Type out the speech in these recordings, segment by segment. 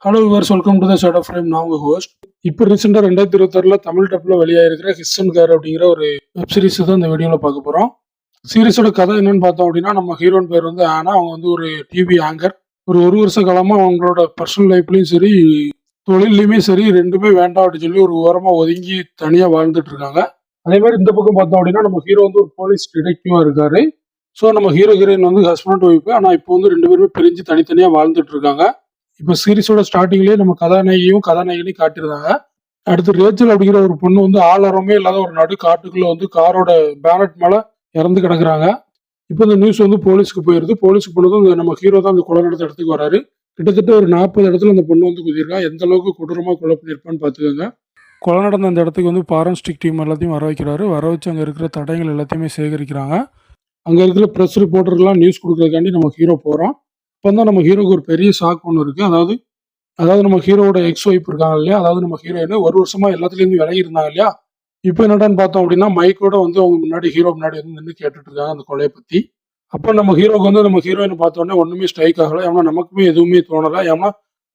Hello viewers, welcome to the shadow frame. நான் உங்க host. இப்போ ரீசெண்டாக 2026 தமிழ் டப்பில் வெளியாகிருக்கிற ஹிஸ் அண்ட் கேர் அப்படிங்கிற ஒரு வெப் சீரிஸ் தான் இந்த வீடியோவில் பார்க்க போகிறோம். சீரிஸோட கதை என்னன்னு பார்த்தோம் அப்படின்னா, நம்ம ஹீரோயின் பேர் வந்து ஆனா. அவங்க வந்து ஒரு டிவி ஆங்கர். ஒரு வருஷ காலமாக அவங்களோட பர்சனல் லைஃப்லையும் சரி, தொழிலையுமே சரி, ரெண்டுமே வேண்டாம் அப்படின்னு சொல்லி ஒரு ஓரமாக ஒதுங்கி தனியாக வாழ்ந்துட்டு இருக்காங்க. அதே மாதிரி இந்த பக்கம் பார்த்தோம் அப்படின்னா, நம்ம ஹீரோ வந்து ஒரு போலீஸ் டிடெக்டிவா இருக்காரு. ஸோ நம்ம ஹீரோயின் வந்து ஹஸ்பண்ட் ஒய்ஃபு. ஆனால் இப்போ வந்து ரெண்டு பேருமே பிரிஞ்சு தனித்தனியாக வாழ்ந்துட்டு இருக்காங்க. இப்போ சீரிஸோட ஸ்டார்டிங்லேயே நம்ம கதாநாயகனையும் காட்டியிருந்தாங்க. அடுத்து ரேச்சல் அப்படிங்கிற ஒரு பொண்ணு வந்து ஆளாரமே இல்லாத ஒரு நடு காட்டுக்குள்ள வந்து காரோட பேனட் மேல இறந்து கிடக்குறாங்க. இப்போ இந்த நியூஸ் வந்து போலீஸ்க்கு போயிருது. போலீஸ்க்கு போனதும் நம்ம ஹீரோ தான் அந்த கொலை நடந்த இடத்துக்கு வராரு. கிட்டத்தட்ட ஒரு 40 இடத்துல அந்த பொண்ணு வந்து குதிருக்கா. எந்த அளவுக்கு கொடூரமா கொலை பண்ணியிருப்பான்னு பார்த்துக்கோங்க. கொலை நடந்த அந்த இடத்துக்கு வந்து ஃபாரன்ஸ்டிக் டீம் எல்லாத்தையும் வர வைக்கிறாரு. வர வச்சு அங்கே இருக்கிற தடயங்கள் எல்லாத்தையுமே சேகரிக்கிறாங்க. அங்கே இருக்கிற ப்ரெஸ் ரிப்போர்ட்டர்லாம் நியூஸ் கொடுக்கறதுக்காண்டி நம்ம ஹீரோ போகிறோம். இப்போ தான் நம்ம ஹீரோக்கு ஒரு பெரிய ஷாக் ஒன்று இருக்குது. அதாவது நம்ம ஹீரோட எக்ஸ் ஒய்ஃப் இருக்காங்க இல்லையா, அதாவது நம்ம ஹீரோயின் ஒரு வருஷமா எல்லாத்துலேருந்து விலகி இருந்தாங்க இல்லையா. இப்போ என்னடான்னு பார்த்தோம் அப்படின்னா, மைக்கோட வந்து அவங்க முன்னாடி ஹீரோ முன்னாடி வந்து நின்று கேட்டுட்டு இருக்காங்க அந்த கொலையை பற்றி. அப்போ நம்ம ஹீரோக்கு வந்து நம்ம ஹீரோயினை பார்த்தோன்னே ஒன்றுமே ஸ்ட்ரைக் ஆகலை. ஏன்னா நமக்குமே எதுவுமே தோணலை. ஏன்னா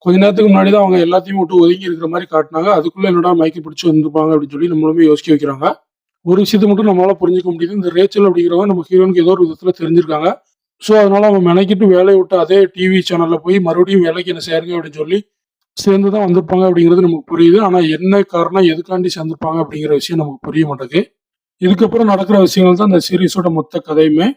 கொஞ்ச நேரத்துக்கு முன்னாடி தான் அவங்க எல்லாத்தையும் விட்டு ஒதுங்கி இருக்கிற மாதிரி காட்டினாங்க. அதுக்குள்ளே என்னடா மைக்கு பிடிச்சி வந்துருப்பாங்க அப்படின்னு சொல்லி நம்மளுமே யோசிக்க வைக்கிறாங்க. ஒரு விஷயத்தை மட்டும் நம்மளால புரிஞ்சுக்க முடியுது. இந்த ரேச்சல் அப்படிங்கிறவங்க நம்ம ஹீரோனுக்கு ஏதோ ஒரு விதத்தில் தெரிஞ்சிருக்காங்க. ஸோ அதனால அவன் மெனக்கிட்டு வேலையை விட்டு அதே டிவி சேனல்ல போய் மறுபடியும் வேலைக்கு என்ன சேருங்க அப்படின்னு சொல்லி சேர்ந்து தான் வந்திருப்பாங்க அப்படிங்கிறது நமக்கு புரியுது. ஆனால் என்ன காரணம், எதுக்காண்டி சேர்ந்திருப்பாங்க அப்படிங்கிற விஷயம் நமக்கு புரிய மாட்டேங்குது. இதுக்கப்புறம் நடக்கிற விஷயங்கள் தான் இந்த சீரிஸோட மொத்த கதையுமே.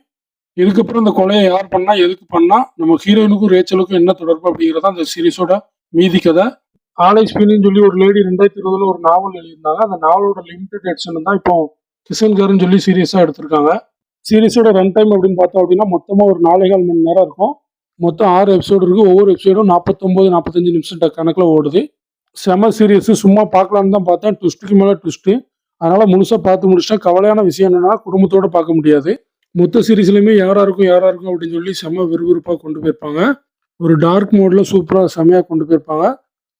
இதுக்கப்புறம் இந்த கொலையை யார் பண்ணா, எதுக்கு பண்ணா, நம்ம ஹீரோயினுக்கும் ரேச்சலுக்கும் என்ன தொடர்பு அப்படிங்கிறதா அந்த சீரிஸோட மீதி கதை. ஆலைஸ் பின்னு சொல்லி ஒரு லேடி 2020 ஒரு நாவல் எழுதியிருந்தாங்க. அந்த நாவலோட லிமிடெட் எடிஷன் தான் இப்போ கிஷன் கார்னு சொல்லி சீரியஸா எடுத்திருக்காங்க. சீரிஸோட ரன் டைம் அப்படின்னு பார்த்தோம் அப்படின்னா மொத்தமாக ஒரு 4.25 மணி நேரம் இருக்கும். மொத்தம் 6 எபிசோடு இருக்கு. ஒவ்வொரு எபிசோடும் 45 நிமிஷம் கணக்கில் ஓடுது. செம சீரியஸ். சும்மா பார்க்கலான்னு தான் பார்த்தேன். ட்விஸ்ட்டுக்கு மேலே ட்விஸ்ட்டு. அதனால முழுசாக பார்த்து முடிச்சிட்டேன். கவலையான விஷயம் என்னன்னா, குடும்பத்தோட பார்க்க முடியாது. மொத்த சீரீஸ்லையுமே யாரா இருக்கும் அப்படின்னு சொல்லி செம விறுவிறுப்பாக கொண்டு போயிருப்பாங்க. ஒரு டார்க் மோட்ல சூப்பராக செமையாக கொண்டு போயிருப்பாங்க.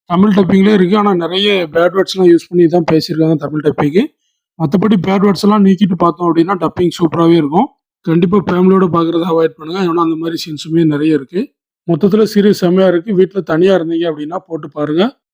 தமிழ் டப்பிங்லேயே இருக்கு. ஆனால் நிறைய பேட் வேர்ட்ஸ்லாம் யூஸ் பண்ணி தான் பேசியிருக்காங்க தமிழ் டப்பிங்கு. மற்றபடி பேட் வேர்ட்ஸ் எல்லாம் நீக்கிட்டு பார்த்தோம் அப்படின்னா டப்பிங் சூப்பராகவே இருக்கும். கண்டிப்பாக ஃபேமிலியோட பார்க்குறத அவாய்ட் பண்ணுங்க. ஏன்னா அந்த மாதிரி சீன்ஸுமே நிறைய இருக்கு. மொத்தத்தில் சீரியஸ் செம்மையாக இருக்கு. வீட்டில் தனியாக இருந்தீங்க அப்படின்னா போட்டு பாருங்க.